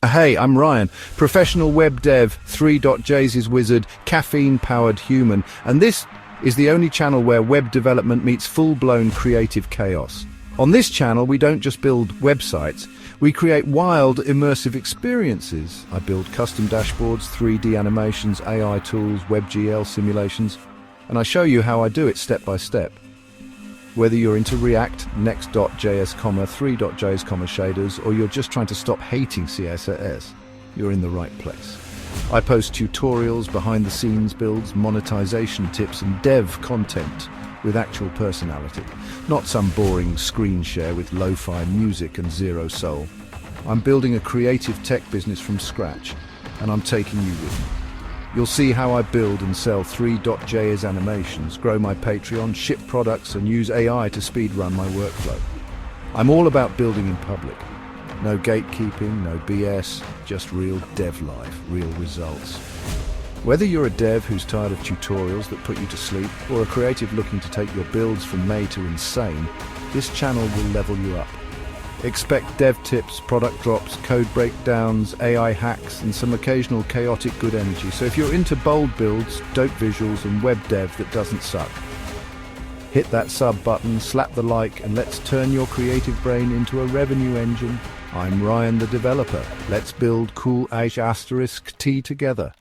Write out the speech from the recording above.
Hey, I'm Ryan, professional web dev, Three.js' wizard, caffeine-powered human, and this is the only channel where web development meets full-blown creative chaos. On this channel, we don't just build websites, we create wild, immersive experiences. I build custom dashboards, 3D animations, AI tools, WebGL simulations, and I show you how I do it step by step. Whether you're into React, Next.js, 3.js, shaders, or you're just trying to stop hating CSS, you're in the right place. I post tutorials, behind-the-scenes builds, monetization tips, and dev content with actual personality, not some boring screen share with lo-fi music and zero soul. I'm building a creative tech business from scratch, and I'm taking you with me. You'll see how I build and sell Three.js animations, grow my Patreon, ship products, and use AI to speed run my workflow. I'm all about building in public. No gatekeeping, no BS, just real dev life, real results. Whether you're a dev who's tired of tutorials that put you to sleep, or a creative looking to take your builds from May to insane, this channel will level you up. Expect dev tips, product drops, code breakdowns, AI hacks, and some occasional chaotic good energy. So if you're into bold builds, dope visuals, and web dev that doesn't suck, hit that sub button, slap the like, and let's turn your creative brain into a revenue engine. I'm Ryan the developer. Let's build cool T together.